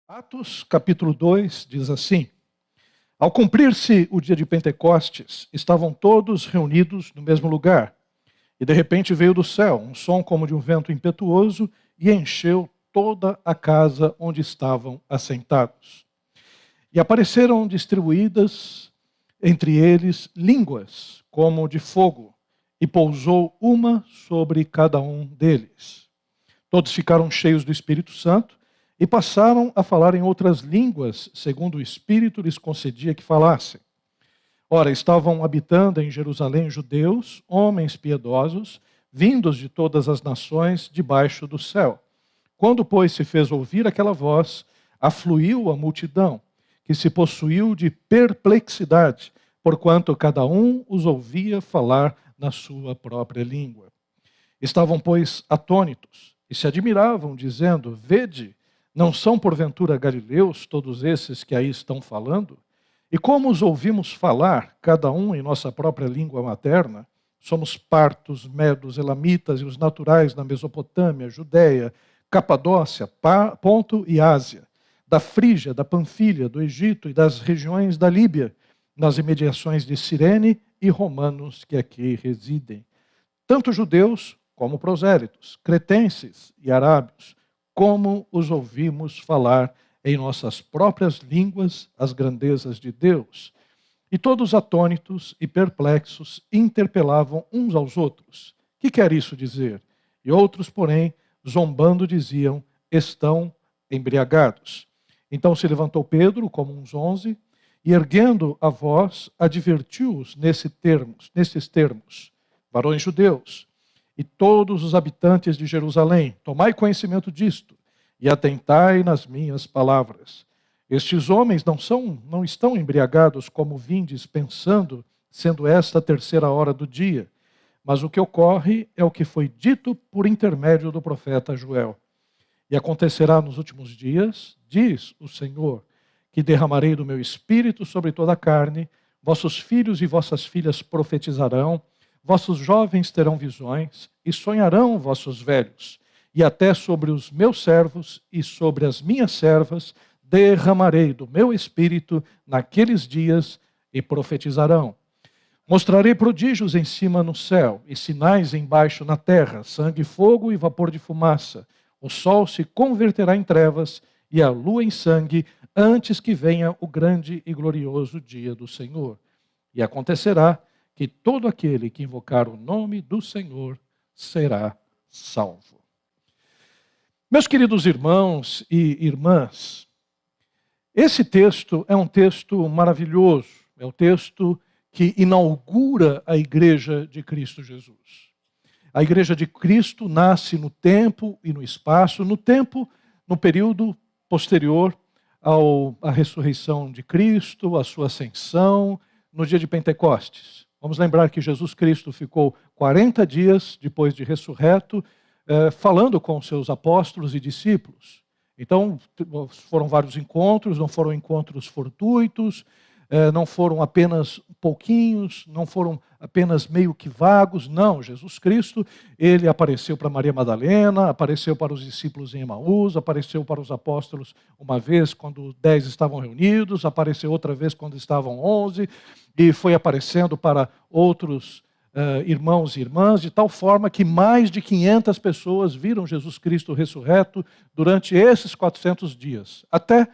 Atos, capítulo 2, diz assim: Ao cumprir-se o dia de Pentecostes, estavam todos reunidos no mesmo lugar. E de repente veio do céu um som como de um vento impetuoso e encheu toda a casa onde estavam assentados. E apareceram distribuídas entre eles línguas como de fogo, e pousou uma sobre cada um deles. Todos ficaram cheios do Espírito Santo e passaram a falar em outras línguas, segundo o Espírito lhes concedia que falassem. Ora, estavam habitando em Jerusalém judeus, homens piedosos, vindos de todas as nações debaixo do céu. Quando, pois, se fez ouvir aquela voz, afluiu a multidão, que se possuiu de perplexidade, porquanto cada um os ouvia falar na sua própria língua. Estavam, pois, atônitos e se admiravam, dizendo: Vede, não são porventura galileus todos esses que aí estão falando? E como os ouvimos falar, cada um em nossa própria língua materna, somos partos, medos, elamitas e os naturais na Mesopotâmia, Judéia, Capadócia, Ponto e Ásia, da Frígia, da Panfilha, do Egito e das regiões da Líbia, nas imediações de Cirene e romanos que aqui residem, tanto judeus como prosélitos, cretenses e arábios, como os ouvimos falar em nossas próprias línguas as grandezas de Deus. E todos atônitos e perplexos interpelavam uns aos outros: que quer isso dizer? E outros, porém, zombando, diziam: estão embriagados. Então se levantou Pedro, como uns 11, e erguendo a voz, advertiu-os nesses termos: varões judeus, e todos os habitantes de Jerusalém, tomai conhecimento disto, e atentai nas minhas palavras. Estes homens não estão embriagados como vindes pensando, sendo esta a terceira hora do dia. Mas o que ocorre é o que foi dito por intermédio do profeta Joel. E acontecerá nos últimos dias, diz o Senhor, que derramarei do meu espírito sobre toda a carne, vossos filhos e vossas filhas profetizarão, vossos jovens terão visões, e sonharão vossos velhos. E até sobre os meus servos e sobre as minhas servas derramarei do meu espírito naqueles dias, e profetizarão. Mostrarei prodígios em cima no céu, e sinais embaixo na terra, sangue, fogo e vapor de fumaça. O sol se converterá em trevas, e a lua em sangue, antes que venha o grande e glorioso dia do Senhor. E acontecerá que todo aquele que invocar o nome do Senhor será salvo. Meus queridos irmãos e irmãs, esse texto é um texto maravilhoso, é o texto que inaugura a Igreja de Cristo Jesus. A Igreja de Cristo nasce no tempo e no espaço, no período posterior à ressurreição de Cristo, à sua ascensão, no dia de Pentecostes. Vamos lembrar que Jesus Cristo ficou 40 dias depois de ressurreto, falando com seus apóstolos e discípulos. Então, foram vários encontros, não foram encontros fortuitos, não foram apenas pouquinhos, não foram apenas meio que vagos, não. Jesus Cristo, ele apareceu para Maria Madalena, apareceu para os discípulos em Emaús, apareceu para os apóstolos uma vez quando 10 estavam reunidos, apareceu outra vez quando estavam 11, e foi aparecendo para outros irmãos e irmãs, de tal forma que mais de 500 pessoas viram Jesus Cristo ressurreto durante esses 400 dias, até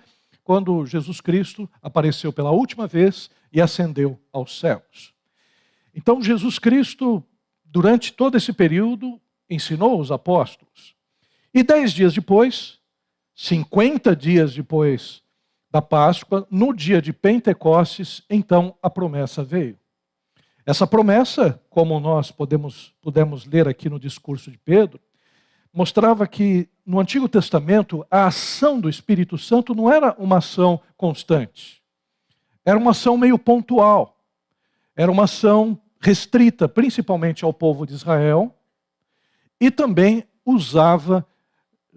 quando Jesus Cristo apareceu pela última vez e ascendeu aos céus. Então, Jesus Cristo, durante todo esse período, ensinou os apóstolos. E 10 dias depois, 50 dias depois da Páscoa, no dia de Pentecostes, então a promessa veio. Essa promessa, como nós pudemos ler aqui no discurso de Pedro, mostrava que no Antigo Testamento a ação do Espírito Santo não era uma ação constante. Era uma ação meio pontual. Era uma ação restrita principalmente ao povo de Israel e também usava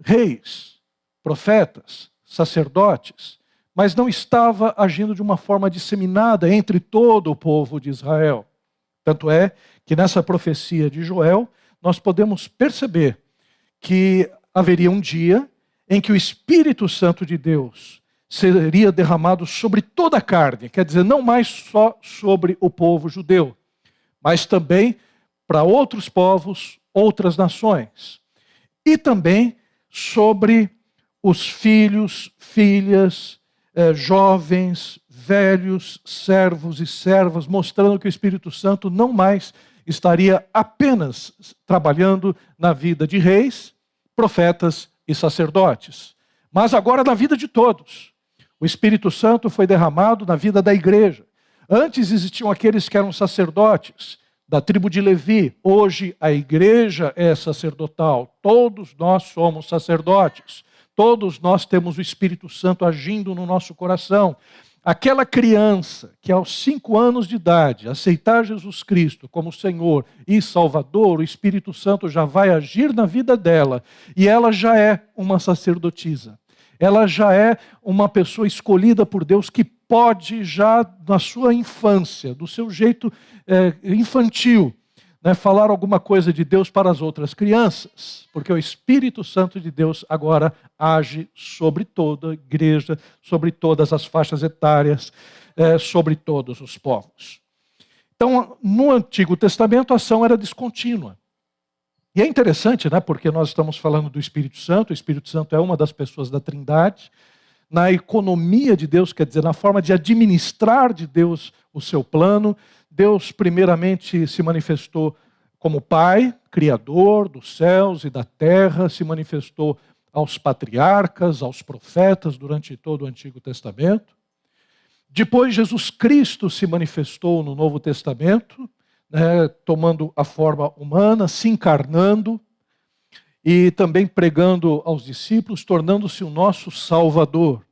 reis, profetas, sacerdotes, mas não estava agindo de uma forma disseminada entre todo o povo de Israel. Tanto é que nessa profecia de Joel nós podemos perceber que haveria um dia em que o Espírito Santo de Deus seria derramado sobre toda a carne, quer dizer, não mais só sobre o povo judeu, mas também para outros povos, outras nações, e também sobre os filhos, filhas, jovens, velhos, servos e servas, mostrando que o Espírito Santo não mais estaria apenas trabalhando na vida de reis, profetas e sacerdotes, mas agora na vida de todos. O Espírito Santo foi derramado na vida da igreja. Antes existiam aqueles que eram sacerdotes da tribo de Levi. Hoje a igreja é sacerdotal. Todos nós somos sacerdotes. Todos nós temos o Espírito Santo agindo no nosso coração. Aquela criança que aos 5 anos de idade aceitar Jesus Cristo como Senhor e Salvador, o Espírito Santo já vai agir na vida dela e ela já é uma sacerdotisa. Ela já é uma pessoa escolhida por Deus que pode já na sua infância, do seu jeito infantil, falar alguma coisa de Deus para as outras crianças, porque o Espírito Santo de Deus agora age sobre toda a igreja, sobre todas as faixas etárias, sobre todos os povos. Então, no Antigo Testamento, a ação era descontínua. E é interessante, porque nós estamos falando do Espírito Santo. O Espírito Santo é uma das pessoas da Trindade. Na economia de Deus, quer dizer, na forma de administrar de Deus o seu plano, Deus primeiramente se manifestou como Pai, Criador dos céus e da terra, se manifestou aos patriarcas, aos profetas durante todo o Antigo Testamento. Depois Jesus Cristo se manifestou no Novo Testamento, tomando a forma humana, se encarnando e também pregando aos discípulos, tornando-se o nosso Salvador.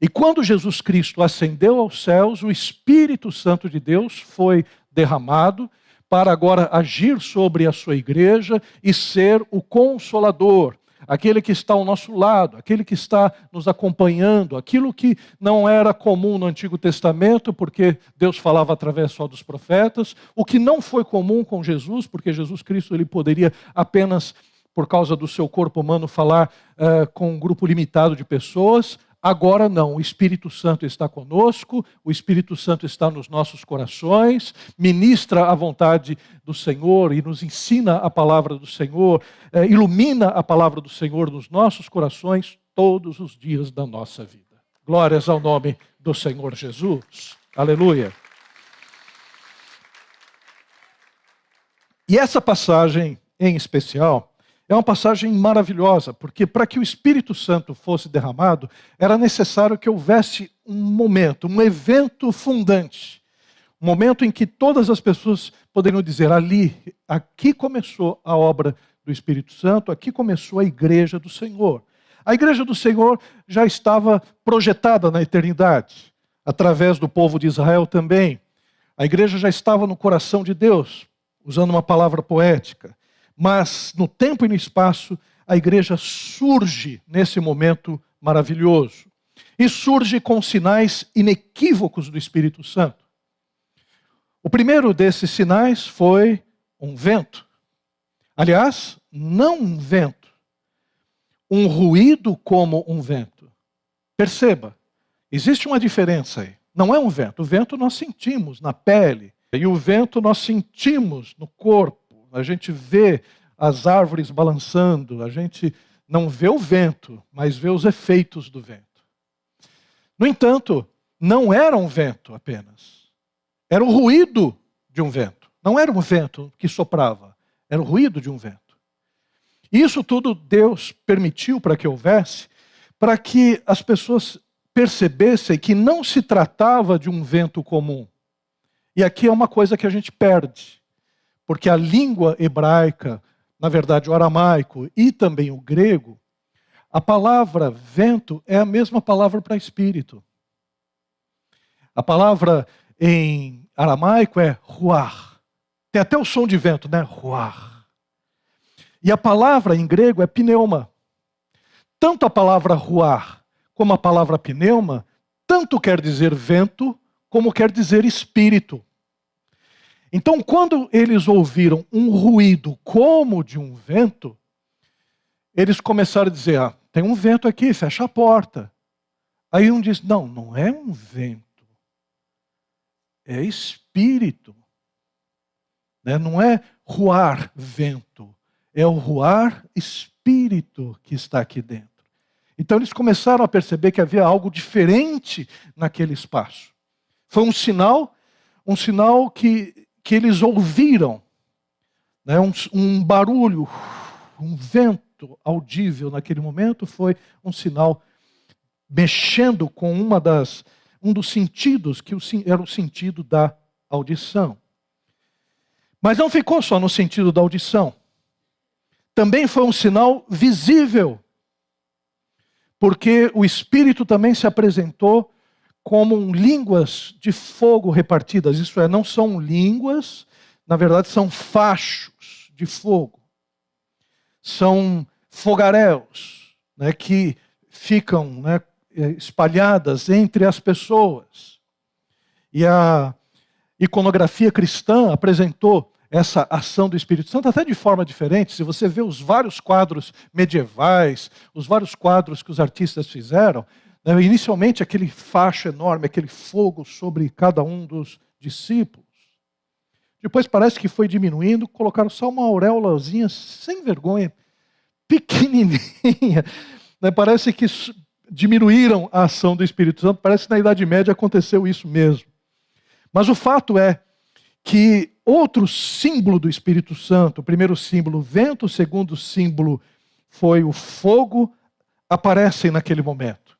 E quando Jesus Cristo ascendeu aos céus, o Espírito Santo de Deus foi derramado para agora agir sobre a sua igreja e ser o Consolador, aquele que está ao nosso lado, aquele que está nos acompanhando, aquilo que não era comum no Antigo Testamento, porque Deus falava através só dos profetas, o que não foi comum com Jesus, porque Jesus Cristo ele poderia apenas, por causa do seu corpo humano, falar com um grupo limitado de pessoas. Agora não, o Espírito Santo está conosco, o Espírito Santo está nos nossos corações, ministra a vontade do Senhor e nos ensina a palavra do Senhor, ilumina a palavra do Senhor nos nossos corações todos os dias da nossa vida. Glórias ao nome do Senhor Jesus. Aleluia. E essa passagem em especial é uma passagem maravilhosa, porque para que o Espírito Santo fosse derramado, era necessário que houvesse um momento, um evento fundante. Um momento em que todas as pessoas poderiam dizer, aqui começou a obra do Espírito Santo, aqui começou a igreja do Senhor. A igreja do Senhor já estava projetada na eternidade, através do povo de Israel também. A igreja já estava no coração de Deus, usando uma palavra poética. Mas no tempo e no espaço, a igreja surge nesse momento maravilhoso. E surge com sinais inequívocos do Espírito Santo. O primeiro desses sinais foi um vento. Aliás, não um vento. Um ruído como um vento. Perceba, existe uma diferença aí. Não é um vento. O vento nós sentimos na pele. E o vento nós sentimos no corpo. A gente vê as árvores balançando, a gente não vê o vento, mas vê os efeitos do vento. No entanto, não era um vento apenas. Era o ruído de um vento. Não era um vento que soprava, era o ruído de um vento. Isso tudo Deus permitiu para que houvesse, para que as pessoas percebessem que não se tratava de um vento comum. E aqui é uma coisa que a gente perde. Porque a língua hebraica, na verdade o aramaico e também o grego, a palavra vento é a mesma palavra para espírito. A palavra em aramaico é ruach. Tem até o som de vento, né? Ruach. E a palavra em grego é pneuma. Tanto a palavra ruach como a palavra pneuma, tanto quer dizer vento, como quer dizer espírito. Então, quando eles ouviram um ruído como de um vento, eles começaram a dizer, tem um vento aqui, fecha a porta. Aí um diz, não, não é um vento, é espírito. Né? Não é ruar vento, é o ruar espírito que está aqui dentro. Então eles começaram a perceber que havia algo diferente naquele espaço. Foi um sinal que eles ouviram, né? Um barulho, um vento audível naquele momento foi um sinal mexendo com um dos sentidos, que era o sentido da audição. Mas não ficou só no sentido da audição. Também foi um sinal visível, porque o Espírito também se apresentou como línguas de fogo repartidas. Isso é, não são línguas, na verdade são fachos de fogo. São fogaréus, né, que ficam, né, espalhadas entre as pessoas. E a iconografia cristã apresentou essa ação do Espírito Santo até de forma diferente. Se você vê os vários quadros medievais, os vários quadros que os artistas fizeram, né, inicialmente aquele facho enorme, aquele fogo sobre cada um dos discípulos. Depois parece que foi diminuindo, colocaram só uma auréolazinha sem vergonha, pequenininha. Né, parece que diminuíram a ação do Espírito Santo, parece que na Idade Média aconteceu isso mesmo. Mas o fato é que outro símbolo do Espírito Santo, o primeiro símbolo, o vento, o segundo símbolo foi o fogo, aparecem naquele momento.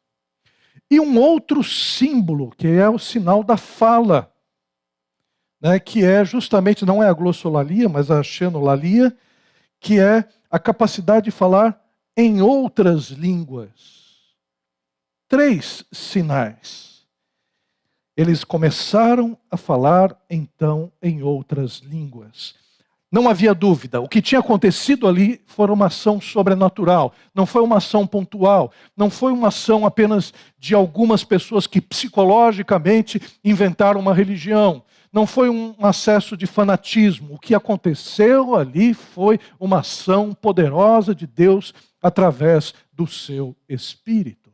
E um outro símbolo, que é o sinal da fala, né, que é justamente, não é a glossolalia, mas a xenolalia, que é a capacidade de falar em outras línguas. 3 sinais. Eles começaram a falar, então, em outras línguas. Não havia dúvida, o que tinha acontecido ali foi uma ação sobrenatural, não foi uma ação pontual, não foi uma ação apenas de algumas pessoas que psicologicamente inventaram uma religião, não foi um acesso de fanatismo. O que aconteceu ali foi uma ação poderosa de Deus através do seu Espírito.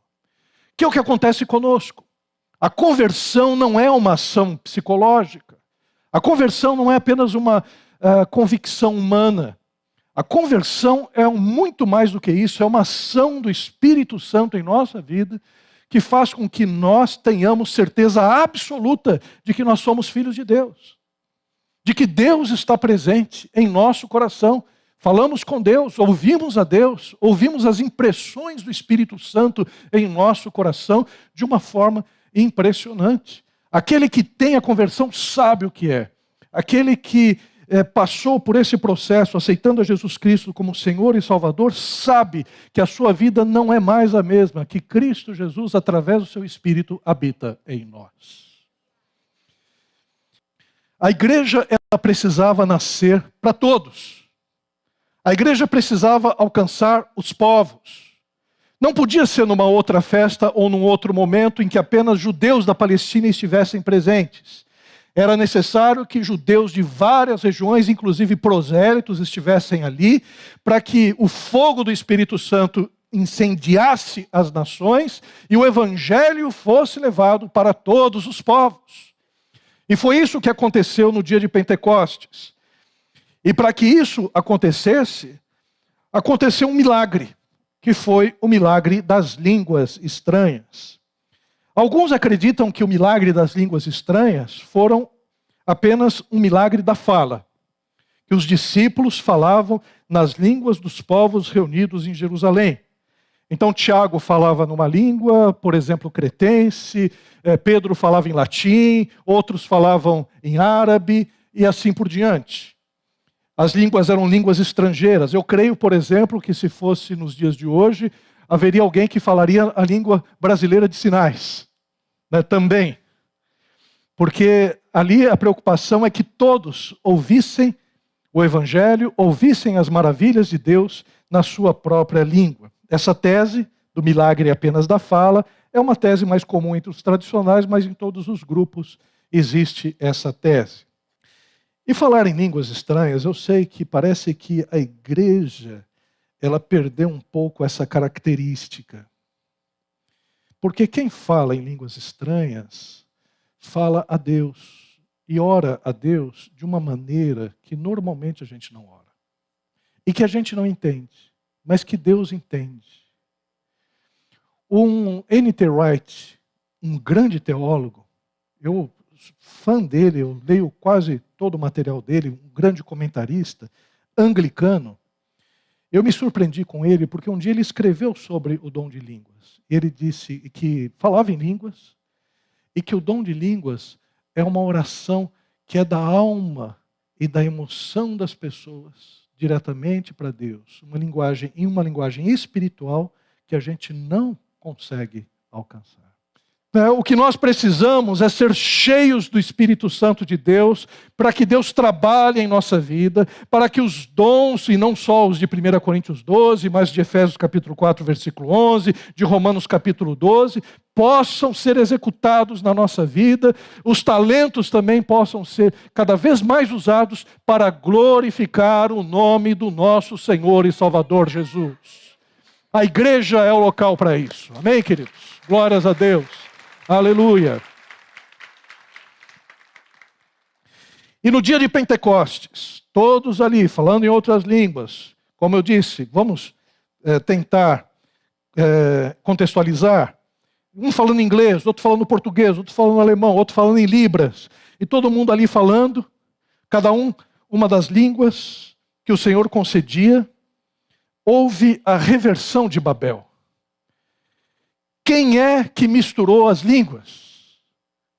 Que é o que acontece conosco. A conversão não é uma ação psicológica. A conversão não é apenas uma convicção humana. A conversão é muito mais do que isso, é uma ação do Espírito Santo em nossa vida que faz com que nós tenhamos certeza absoluta de que nós somos filhos de Deus. De que Deus está presente em nosso coração. Falamos com Deus, ouvimos a Deus, ouvimos as impressões do Espírito Santo em nosso coração de uma forma impressionante. Aquele que tem a conversão sabe o que é. Aquele que passou por esse processo, aceitando a Jesus Cristo como Senhor e Salvador, sabe que a sua vida não é mais a mesma, que Cristo Jesus, através do seu Espírito, habita em nós. A igreja, ela precisava nascer para todos. A igreja precisava alcançar os povos. Não podia ser numa outra festa ou num outro momento em que apenas judeus da Palestina estivessem presentes. Era necessário que judeus de várias regiões, inclusive prosélitos, estivessem ali, para que o fogo do Espírito Santo incendiasse as nações e o evangelho fosse levado para todos os povos. E foi isso que aconteceu no dia de Pentecostes. E para que isso acontecesse, aconteceu um milagre, que foi o milagre das línguas estranhas. Alguns acreditam que o milagre das línguas estranhas foram apenas um milagre da fala, que os discípulos falavam nas línguas dos povos reunidos em Jerusalém. Então Tiago falava numa língua, por exemplo, cretense, Pedro falava em latim, outros falavam em árabe e assim por diante. As línguas eram línguas estrangeiras. Eu creio, por exemplo, que se fosse nos dias de hoje, haveria alguém que falaria a língua brasileira de sinais, né, também. Porque ali a preocupação é que todos ouvissem o Evangelho, ouvissem as maravilhas de Deus na sua própria língua. Essa tese do milagre apenas da fala é uma tese mais comum entre os tradicionais, mas em todos os grupos existe essa tese. E falar em línguas estranhas, eu sei que parece que a igreja ela perdeu um pouco essa característica. Porque quem fala em línguas estranhas, fala a Deus e ora a Deus de uma maneira que normalmente a gente não ora. E que a gente não entende, mas que Deus entende. Um N.T. Wright, um grande teólogo, eu fã dele, eu leio quase todo o material dele, um grande comentarista, anglicano. Eu me surpreendi com ele porque um dia ele escreveu sobre o dom de línguas. Ele disse que falava em línguas e que o dom de línguas é uma oração que é da alma e da emoção das pessoas diretamente para Deus. Uma linguagem espiritual que a gente não consegue alcançar. O que nós precisamos é ser cheios do Espírito Santo de Deus, para que Deus trabalhe em nossa vida, para que os dons, e não só os de 1 Coríntios 12, mas de Efésios capítulo 4, versículo 11, de Romanos capítulo 12, possam ser executados na nossa vida, os talentos também possam ser cada vez mais usados para glorificar o nome do nosso Senhor e Salvador Jesus. A igreja é o local para isso. Amém, queridos? Glórias a Deus. Aleluia. E no dia de Pentecostes, todos ali falando em outras línguas, como eu disse, vamos tentar contextualizar. Um falando inglês, outro falando português, outro falando alemão, outro falando em libras. E todo mundo ali falando, cada um uma das línguas que o Senhor concedia. Houve a reversão de Babel. Quem é que misturou as línguas?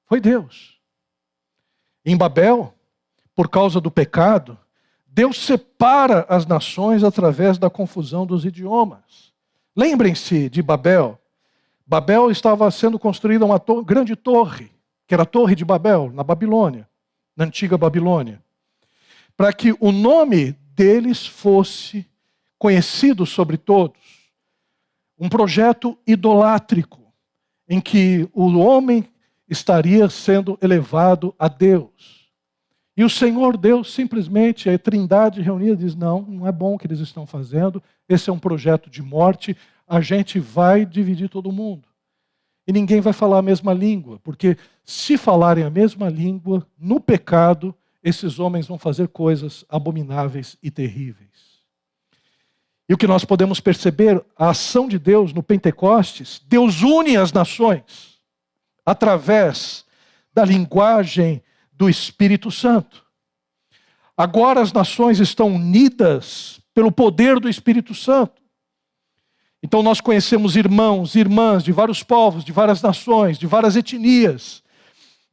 Foi Deus. Em Babel, por causa do pecado, Deus separa as nações através da confusão dos idiomas. Lembrem-se de Babel. Babel estava sendo construída uma grande torre, que era a Torre de Babel, na Babilônia, na antiga Babilônia, para que o nome deles fosse conhecido sobre todos. Um projeto idolátrico, em que o homem estaria sendo elevado a Deus. E o Senhor Deus simplesmente, a Trindade reunida, diz, não é bom o que eles estão fazendo, esse é um projeto de morte, a gente vai dividir todo mundo. E ninguém vai falar a mesma língua, porque se falarem a mesma língua, no pecado, esses homens vão fazer coisas abomináveis e terríveis. E o que nós podemos perceber, a ação de Deus no Pentecostes, Deus une as nações através da linguagem do Espírito Santo. Agora as nações estão unidas pelo poder do Espírito Santo. Então nós conhecemos irmãos e irmãs de vários povos, de várias nações, de várias etnias,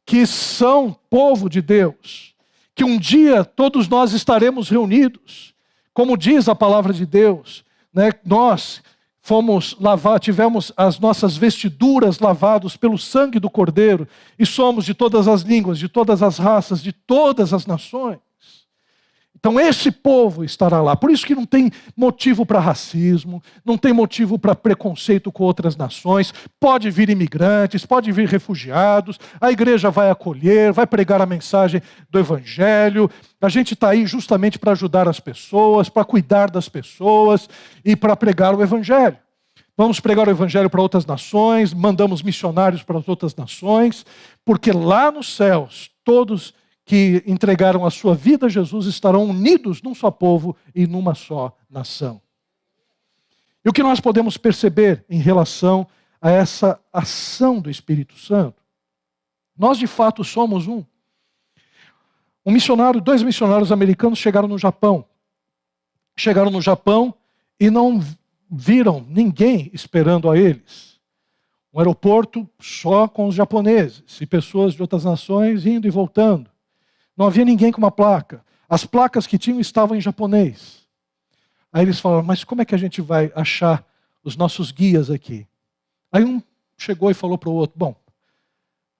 que são povo de Deus, que um dia todos nós estaremos reunidos. Como diz a palavra de Deus, né, nós tivemos as nossas vestiduras lavadas pelo sangue do Cordeiro e somos de todas as línguas, de todas as raças, de todas as nações. Então esse povo estará lá. Por isso que não tem motivo para racismo, não tem motivo para preconceito com outras nações. Pode vir imigrantes, pode vir refugiados, a igreja vai acolher, vai pregar a mensagem do Evangelho. A gente está aí justamente para ajudar as pessoas, para cuidar das pessoas e para pregar o Evangelho. Vamos pregar o Evangelho para outras nações, mandamos missionários para as outras nações, porque lá nos céus, todos que entregaram a sua vida a Jesus estarão unidos num só povo e numa só nação. E o que nós podemos perceber em relação a essa ação do Espírito Santo? Nós de fato somos dois missionários americanos chegaram no Japão. Chegaram no Japão e não viram ninguém esperando a eles. Um aeroporto só com os japoneses e pessoas de outras nações indo e voltando. Não havia ninguém com uma placa. As placas que tinham estavam em japonês. Aí eles falaram, mas como é que a gente vai achar os nossos guias aqui? Aí um chegou e falou para o outro, bom,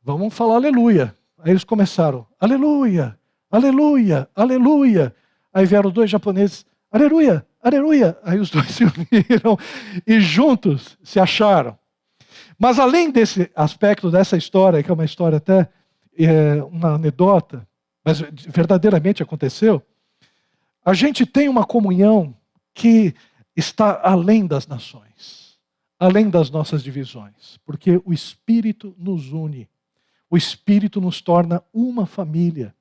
vamos falar aleluia. Aí eles começaram, aleluia, aleluia, aleluia. Aí vieram dois japoneses, aleluia, aleluia. Aí os dois se uniram e juntos se acharam. Mas além desse aspecto dessa história, que é uma história até, uma anedota, mas verdadeiramente aconteceu, a gente tem uma comunhão que está além das nações, além das nossas divisões, porque o Espírito nos une, o Espírito nos torna uma família.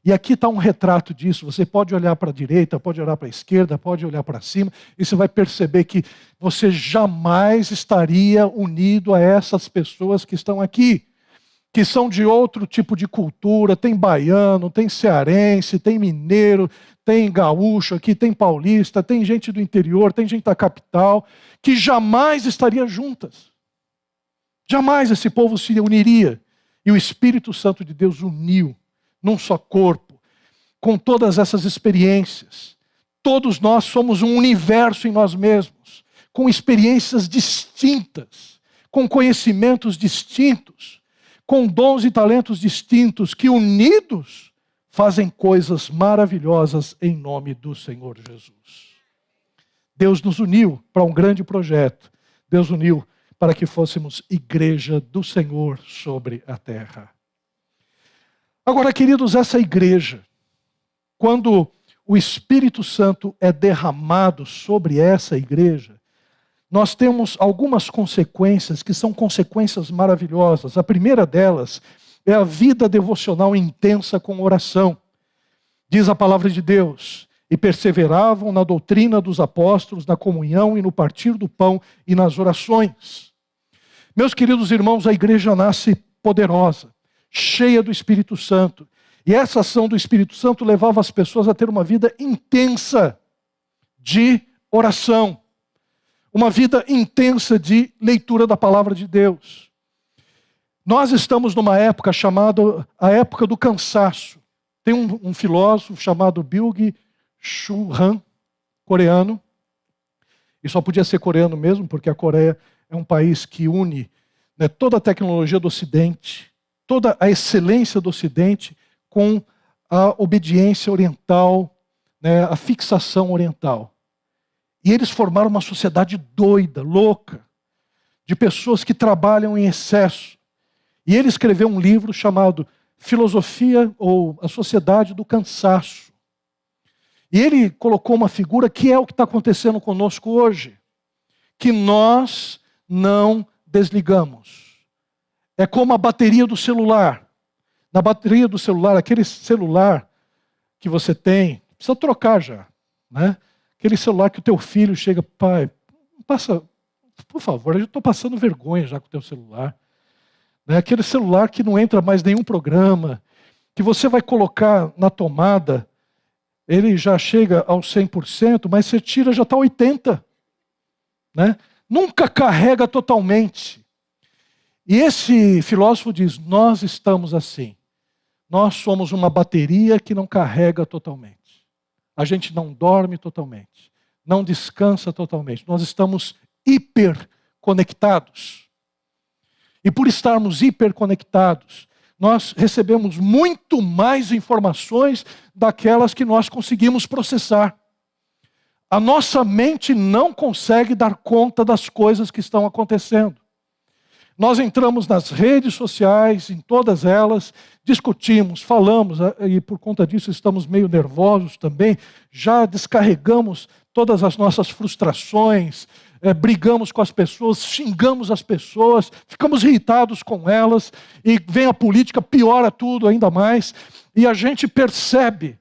E aqui está um retrato disso. Você pode olhar para a direita, pode olhar para a esquerda, pode olhar para cima, e você vai perceber que você jamais estaria unido a essas pessoas que estão aqui, que são de outro tipo de cultura. Tem baiano, tem cearense, tem mineiro, tem gaúcho aqui, tem paulista, tem gente do interior, tem gente da capital, que jamais estaria juntas. Jamais esse povo se uniria. E o Espírito Santo de Deus uniu num só corpo, com todas essas experiências. Todos nós somos um universo em nós mesmos, com experiências distintas, com conhecimentos distintos, com dons e talentos distintos, que unidos fazem coisas maravilhosas em nome do Senhor Jesus. Deus nos uniu para um grande projeto. Deus uniu para que fôssemos igreja do Senhor sobre a terra. Agora, queridos, essa igreja, quando o Espírito Santo é derramado sobre essa igreja, nós temos algumas consequências que são consequências maravilhosas. A primeira delas é a vida devocional intensa com oração. Diz a palavra de Deus: e perseveravam na doutrina dos apóstolos, na comunhão e no partir do pão e nas orações. Meus queridos irmãos, a igreja nasce poderosa, cheia do Espírito Santo. E essa ação do Espírito Santo levava as pessoas a ter uma vida intensa de oração. Uma vida intensa de leitura da palavra de Deus. Nós estamos numa época chamada a época do cansaço. Tem um filósofo chamado Byung-Chul Han, coreano. E só podia ser coreano mesmo, porque a Coreia é um país que une, né, toda a tecnologia do Ocidente, toda a excelência do Ocidente com a obediência oriental, né, a fixação oriental. E eles formaram uma sociedade doida, louca, de pessoas que trabalham em excesso. E ele escreveu um livro chamado Filosofia ou a Sociedade do Cansaço. E ele colocou uma figura que é o que está acontecendo conosco hoje, que nós não desligamos. É como a bateria do celular. Na bateria do celular, aquele celular que você tem, precisa trocar já, né? Aquele celular que o teu filho chega: pai, passa, por favor, eu estou passando vergonha já com o teu celular. Né? Aquele celular que não entra mais nenhum programa, que você vai colocar na tomada, ele já chega aos 100%, mas você tira, já está 80%. Né? Nunca carrega totalmente. E esse filósofo diz: nós estamos assim. Nós somos uma bateria que não carrega totalmente. A gente não dorme totalmente. Não descansa totalmente. Nós estamos hiperconectados. E por estarmos hiperconectados, nós recebemos muito mais informações daquelas que nós conseguimos processar. A nossa mente não consegue dar conta das coisas que estão acontecendo. Nós entramos nas redes sociais, em todas elas, discutimos, falamos, e por conta disso estamos meio nervosos também, já descarregamos todas as nossas frustrações, brigamos com as pessoas, xingamos as pessoas, ficamos irritados com elas, e vem a política, piora tudo ainda mais, e a gente percebe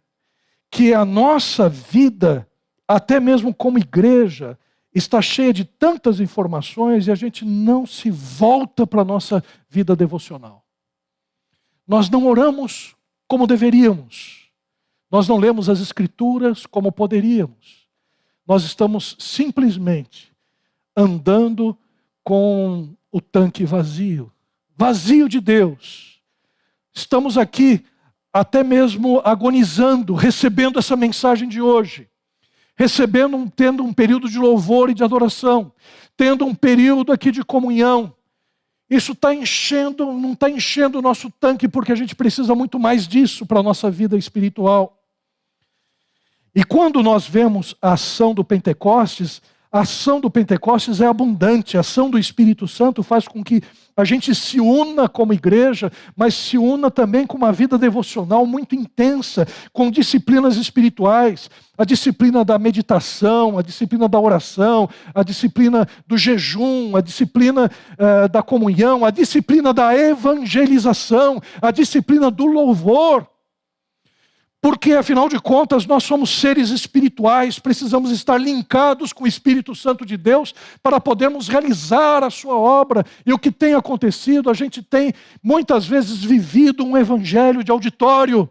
que a nossa vida, até mesmo como igreja, está cheia de tantas informações e a gente não se volta para a nossa vida devocional. Nós não oramos como deveríamos. Nós não lemos as Escrituras como poderíamos. Nós estamos simplesmente andando com o tanque vazio. Vazio de Deus. Estamos aqui até mesmo agonizando, recebendo essa mensagem de hoje. Tendo um período de louvor e de adoração, tendo um período aqui de comunhão. Isso está enchendo, não está enchendo o nosso tanque, porque a gente precisa muito mais disso para a nossa vida espiritual. E quando nós vemos a ação do Pentecostes, A ação do Pentecostes é abundante. A ação do Espírito Santo faz com que a gente se una como igreja, mas se una também com uma vida devocional muito intensa, com disciplinas espirituais, a disciplina da meditação, a disciplina da oração, a disciplina do jejum, a disciplina da comunhão, a disciplina da evangelização, a disciplina do louvor. Porque, afinal de contas, nós somos seres espirituais, precisamos estar linkados com o Espírito Santo de Deus para podermos realizar a sua obra. E o que tem acontecido, a gente tem muitas vezes vivido um evangelho de auditório,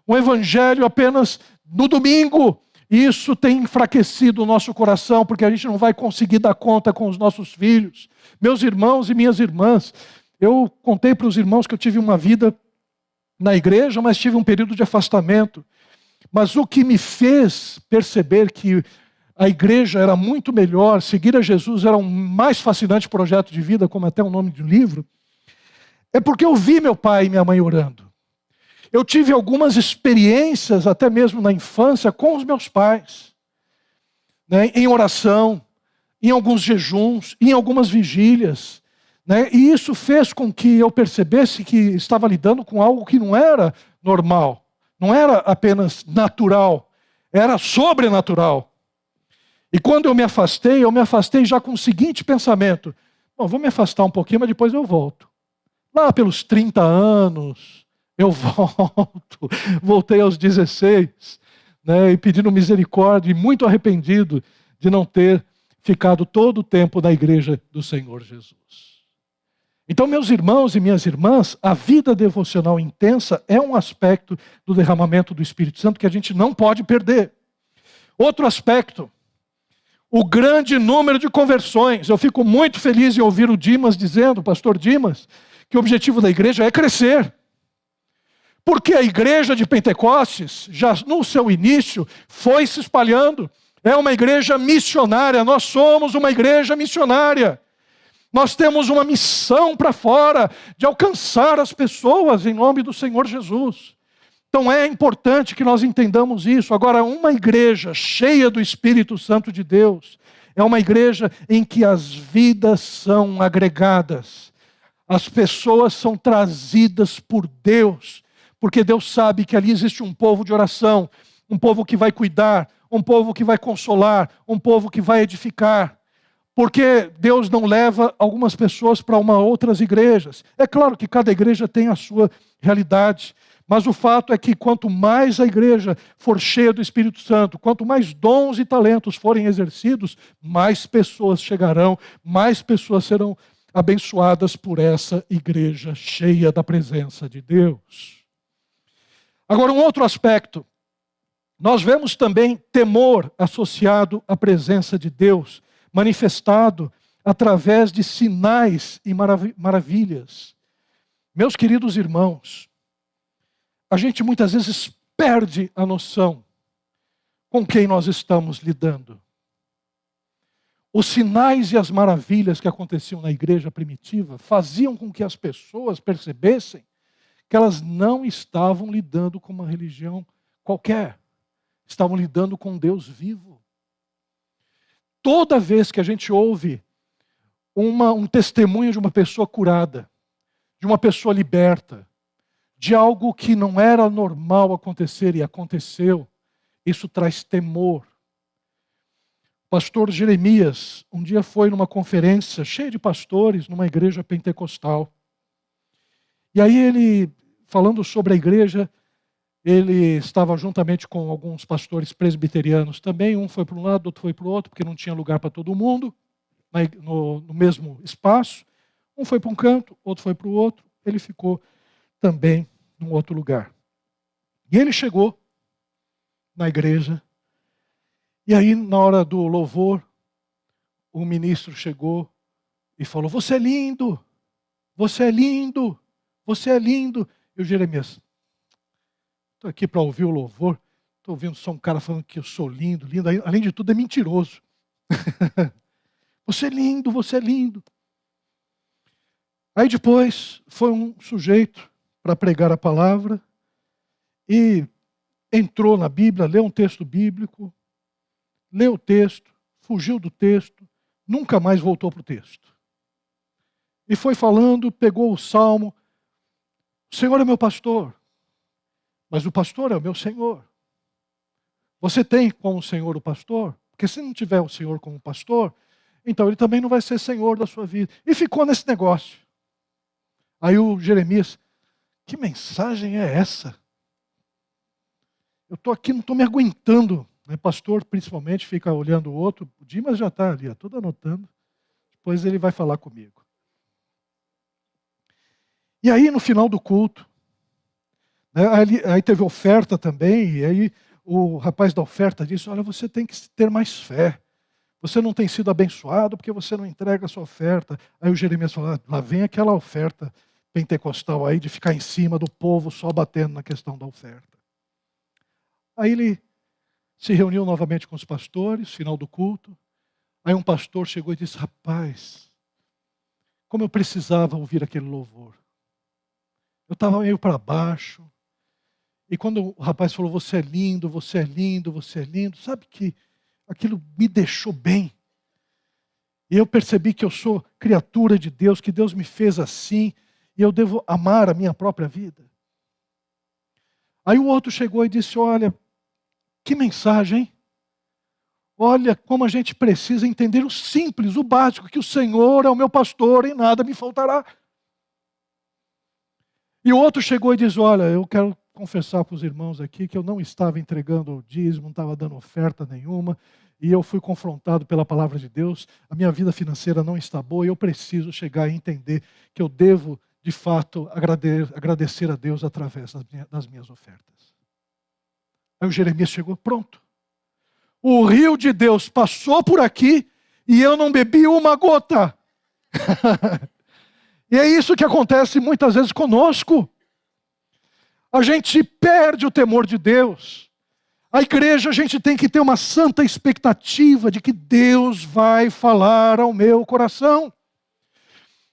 um evangelho apenas no domingo. E isso tem enfraquecido o nosso coração, porque a gente não vai conseguir dar conta com os nossos filhos. Meus irmãos e minhas irmãs, eu contei para os irmãos que eu tive uma vida na igreja, mas tive um período de afastamento. Mas o que me fez perceber que a igreja era muito melhor, seguir a Jesus era um mais fascinante projeto de vida, como até o nome de um livro, é porque eu vi meu pai e minha mãe orando. Eu tive algumas experiências, até mesmo na infância, com os meus pais, né, em oração, em alguns jejuns, em algumas vigílias. E isso fez com que eu percebesse que estava lidando com algo que não era normal, não era apenas natural, era sobrenatural. E quando eu me afastei já com o seguinte pensamento: bom, vou me afastar um pouquinho, mas depois eu volto. Lá pelos 30 anos, eu volto. Voltei aos 16, e pedindo misericórdia, e muito arrependido de não ter ficado todo o tempo na igreja do Senhor Jesus. Então, meus irmãos e minhas irmãs, a vida devocional intensa é um aspecto do derramamento do Espírito Santo que a gente não pode perder. Outro aspecto, o grande número de conversões. Eu fico muito feliz em ouvir o Dimas dizendo, o pastor Dimas, que o objetivo da igreja é crescer. Porque a igreja de Pentecostes, já no seu início, foi se espalhando. É uma igreja missionária, nós somos uma igreja missionária. Nós temos uma missão para fora de alcançar as pessoas em nome do Senhor Jesus. Então é importante que nós entendamos isso. Agora, uma igreja cheia do Espírito Santo de Deus é uma igreja em que as vidas são agregadas. As pessoas são trazidas por Deus, porque Deus sabe que ali existe um povo de oração, um povo que vai cuidar, um povo que vai consolar, um povo que vai edificar. Porque Deus não leva algumas pessoas para outras igrejas. É claro que cada igreja tem a sua realidade, mas o fato é que quanto mais a igreja for cheia do Espírito Santo, quanto mais dons e talentos forem exercidos, mais pessoas chegarão, mais pessoas serão abençoadas por essa igreja cheia da presença de Deus. Agora, um outro aspecto. Nós vemos também temor associado à presença de Deus, manifestado através de sinais e maravilhas. Meus queridos irmãos, a gente muitas vezes perde a noção com quem nós estamos lidando. Os sinais e as maravilhas que aconteciam na igreja primitiva faziam com que as pessoas percebessem que elas não estavam lidando com uma religião qualquer, estavam lidando com Deus vivo. Toda vez que a gente ouve um testemunho de uma pessoa curada, de uma pessoa liberta, de algo que não era normal acontecer e aconteceu, isso traz temor. O pastor Jeremias, um dia foi numa conferência cheia de pastores, numa igreja pentecostal. E aí ele, falando sobre a igreja, ele estava juntamente com alguns pastores presbiterianos também. Um foi para um lado, outro foi para o outro, porque não tinha lugar para todo mundo no mesmo espaço. Um foi para um canto, outro foi para o outro. Ele ficou também num outro lugar. E ele chegou na igreja. E aí, na hora do louvor, o ministro chegou e falou: "Você é lindo, você é lindo, você é lindo." E o Jeremias: "Estou aqui para ouvir o louvor, estou ouvindo só um cara falando que eu sou lindo, lindo. Além de tudo é mentiroso." "Você é lindo, você é lindo." Aí depois foi um sujeito para pregar a palavra e entrou na Bíblia, leu um texto bíblico, leu o texto, fugiu do texto, nunca mais voltou para o texto. E foi falando, pegou o salmo, o Senhor é meu pastor, mas o pastor é o meu Senhor. Você tem como Senhor o pastor? Porque se não tiver o Senhor como pastor, então ele também não vai ser Senhor da sua vida. E ficou nesse negócio. Aí o Jeremias, que mensagem é essa? Eu estou aqui, não estou me aguentando. Pastor, principalmente, fica olhando o outro. O Dimas já está ali, tudo anotando. Depois ele vai falar comigo. E aí, no final do culto, aí teve oferta também, e aí o rapaz da oferta disse, olha, você tem que ter mais fé. Você não tem sido abençoado porque você não entrega a sua oferta. Aí o Jeremias falou, lá vem aquela oferta pentecostal aí de ficar em cima do povo só batendo na questão da oferta. Aí ele se reuniu novamente com os pastores, final do culto. Aí um pastor chegou e disse, rapaz, como eu precisava ouvir aquele louvor. Eu estava meio para baixo. E quando o rapaz falou, você é lindo, você é lindo, você é lindo, sabe que aquilo me deixou bem. E eu percebi que eu sou criatura de Deus, que Deus me fez assim, e eu devo amar a minha própria vida. Aí o outro chegou e disse, olha, que mensagem, hein? Olha como a gente precisa entender o simples, o básico, que o Senhor é o meu pastor e nada me faltará. E o outro chegou e disse, olha, eu quero confessar para os irmãos aqui que eu não estava entregando o dízimo, não estava dando oferta nenhuma, e eu fui confrontado pela palavra de Deus, a minha vida financeira não está boa, e eu preciso chegar a entender que eu devo, de fato, agradecer a Deus através das minhas ofertas. Aí o Jeremias chegou, pronto. O rio de Deus passou por aqui e eu não bebi uma gota. E é isso que acontece muitas vezes conosco. A gente perde o temor de Deus. A igreja, a gente tem que ter uma santa expectativa de que Deus vai falar ao meu coração.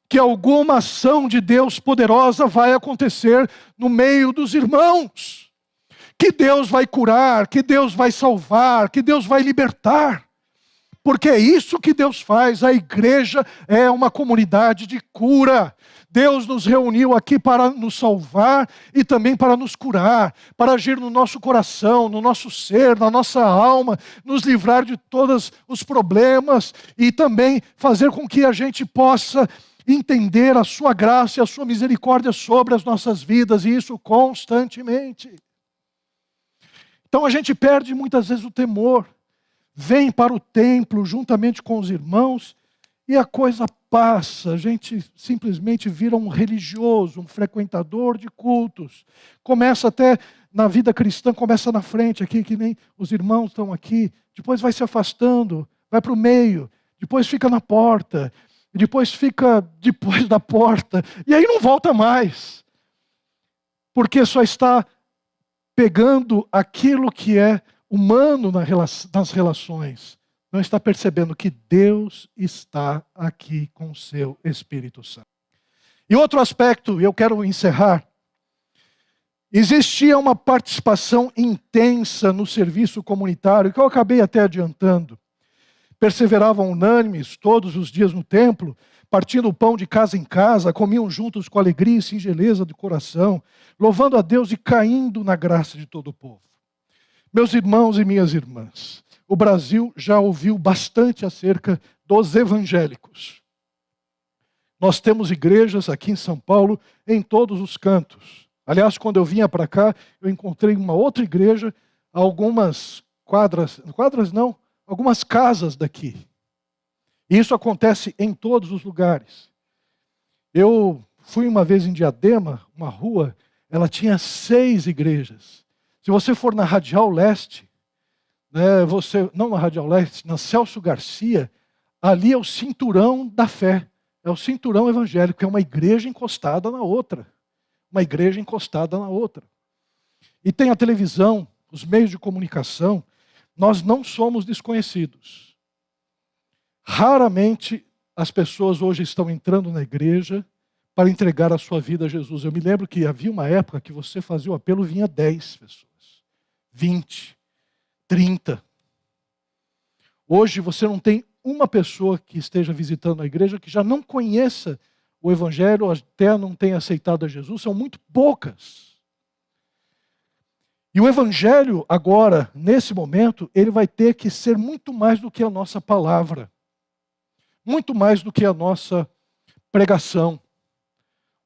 Que alguma ação de Deus poderosa vai acontecer no meio dos irmãos. Que Deus vai curar, que Deus vai salvar, que Deus vai libertar. Porque é isso que Deus faz. A igreja é uma comunidade de cura. Deus nos reuniu aqui para nos salvar e também para nos curar, para agir no nosso coração, no nosso ser, na nossa alma, nos livrar de todos os problemas e também fazer com que a gente possa entender a sua graça e a sua misericórdia sobre as nossas vidas, e isso constantemente. Então a gente perde muitas vezes o temor, vem para o templo juntamente com os irmãos e a coisa passa, a gente simplesmente vira um religioso, um frequentador de cultos. Começa até na vida cristã, começa na frente aqui, que nem os irmãos estão aqui, depois vai se afastando, vai para o meio, depois fica na porta, depois fica depois da porta, e aí não volta mais, porque só está pegando aquilo que é humano nas relações, não está percebendo que Deus está aqui com o seu Espírito Santo. E outro aspecto, e eu quero encerrar, existia uma participação intensa no serviço comunitário, que eu acabei até adiantando. Perseveravam unânimes todos os dias no templo, partindo o pão de casa em casa, comiam juntos com alegria e singeleza de coração, louvando a Deus e caindo na graça de todo o povo. Meus irmãos e minhas irmãs, o Brasil já ouviu bastante acerca dos evangélicos. Nós temos igrejas aqui em São Paulo em todos os cantos. Aliás, quando eu vinha para cá, eu encontrei uma outra igreja a algumas algumas casas daqui. E isso acontece em todos os lugares. Eu fui uma vez em Diadema, uma rua, ela tinha 6 igrejas. Se você for na Radial Leste, não na Radial Leste, na Celso Garcia, ali é o cinturão da fé, é o cinturão evangélico, é uma igreja encostada na outra. Uma igreja encostada na outra. E tem a televisão, os meios de comunicação, nós não somos desconhecidos. Raramente as pessoas hoje estão entrando na igreja para entregar a sua vida a Jesus. Eu me lembro que havia uma época que você fazia o apelo, vinha 10 pessoas, 20, 30. Hoje você não tem uma pessoa que esteja visitando a igreja que já não conheça o Evangelho, até não tenha aceitado a Jesus, são muito poucas. E o Evangelho agora, nesse momento, ele vai ter que ser muito mais do que a nossa palavra, muito mais do que a nossa pregação.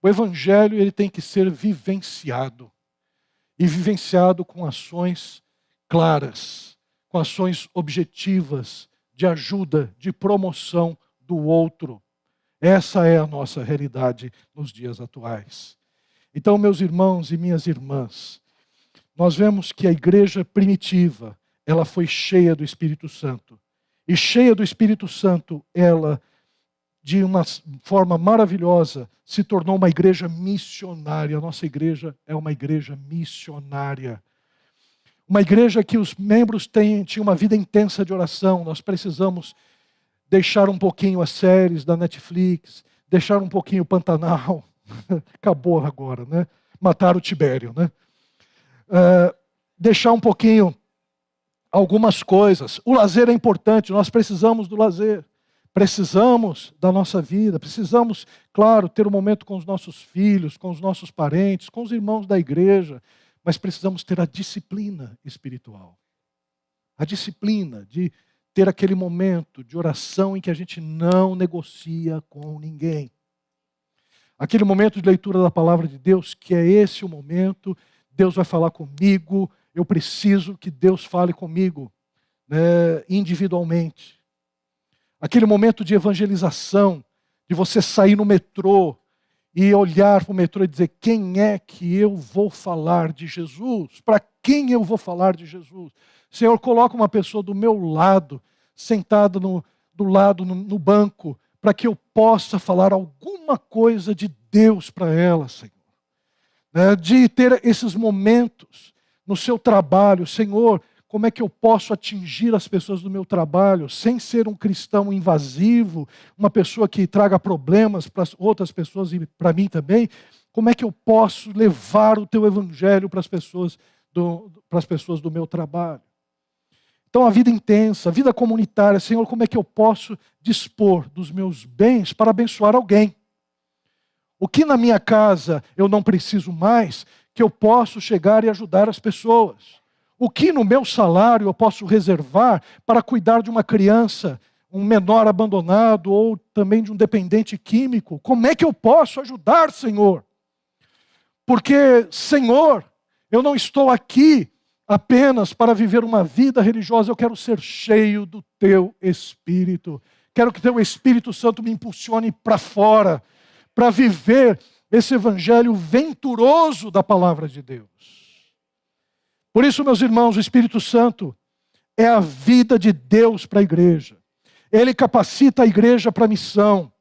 O Evangelho ele tem que ser vivenciado, e vivenciado com ações claras, com ações objetivas, de ajuda, de promoção do outro. Essa é a nossa realidade nos dias atuais. Então, meus irmãos e minhas irmãs, nós vemos que a igreja primitiva, ela foi cheia do Espírito Santo. E cheia do Espírito Santo, ela, de uma forma maravilhosa, se tornou uma igreja missionária. A nossa igreja é uma igreja missionária. Uma igreja que os membros tinham uma vida intensa de oração. Nós precisamos deixar um pouquinho as séries da Netflix, deixar um pouquinho o Pantanal. Acabou agora, né? Mataram o Tibério, né? Deixar um pouquinho algumas coisas. O lazer é importante, nós precisamos do lazer. Precisamos da nossa vida, precisamos, claro, ter um momento com os nossos filhos, com os nossos parentes, com os irmãos da igreja, mas precisamos ter a disciplina espiritual. A disciplina de ter aquele momento de oração em que a gente não negocia com ninguém. Aquele momento de leitura da palavra de Deus, que é esse o momento, Deus vai falar comigo, eu preciso que Deus fale comigo, né, individualmente. Aquele momento de evangelização, de você sair no metrô e olhar para o metrô e dizer: quem é que eu vou falar de Jesus? Para quem eu vou falar de Jesus? Senhor, coloca uma pessoa do meu lado, sentada no banco, para que eu possa falar alguma coisa de Deus para ela, Senhor. De ter esses momentos no seu trabalho. Senhor, como é que eu posso atingir as pessoas do meu trabalho sem ser um cristão invasivo, uma pessoa que traga problemas para outras pessoas e para mim também? Como é que eu posso levar o teu evangelho para as pessoas do meu trabalho? Então, a vida intensa, a vida comunitária. Senhor, como é que eu posso dispor dos meus bens para abençoar alguém? O que na minha casa eu não preciso mais, que eu posso chegar e ajudar as pessoas? O que no meu salário eu posso reservar para cuidar de uma criança, um menor abandonado ou também de um dependente químico? Como é que eu posso ajudar, Senhor? Porque, Senhor, eu não estou aqui apenas para viver uma vida religiosa, eu quero ser cheio do Teu Espírito. Quero que Teu Espírito Santo me impulsione para fora, para viver esse evangelho venturoso da palavra de Deus. Por isso, meus irmãos, o Espírito Santo é a vida de Deus para a igreja. Ele capacita a igreja para a missão.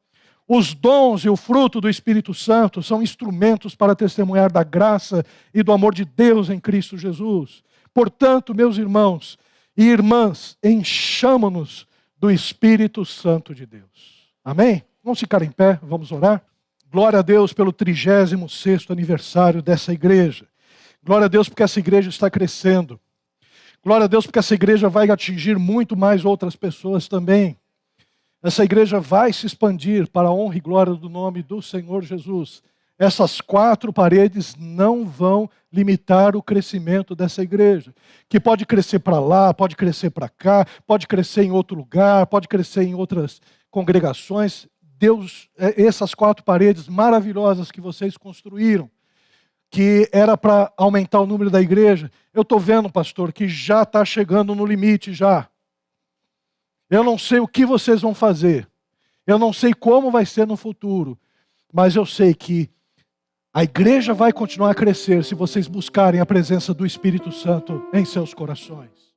Os dons e o fruto do Espírito Santo são instrumentos para testemunhar da graça e do amor de Deus em Cristo Jesus. Portanto, meus irmãos e irmãs, enchamo-nos do Espírito Santo de Deus. Amém? Vamos ficar em pé, vamos orar? Glória a Deus pelo 36º aniversário dessa igreja. Glória a Deus porque essa igreja está crescendo. Glória a Deus porque essa igreja vai atingir muito mais outras pessoas também. Essa igreja vai se expandir para a honra e glória do nome do Senhor Jesus. Essas 4 paredes não vão limitar o crescimento dessa igreja. Que pode crescer para lá, pode crescer para cá, pode crescer em outro lugar, pode crescer em outras congregações. Deus, essas 4 paredes maravilhosas que vocês construíram, que era para aumentar o número da igreja, eu estou vendo, pastor, que já está chegando no limite já. Eu não sei o que vocês vão fazer, eu não sei como vai ser no futuro, mas eu sei que a igreja vai continuar a crescer se vocês buscarem a presença do Espírito Santo em seus corações.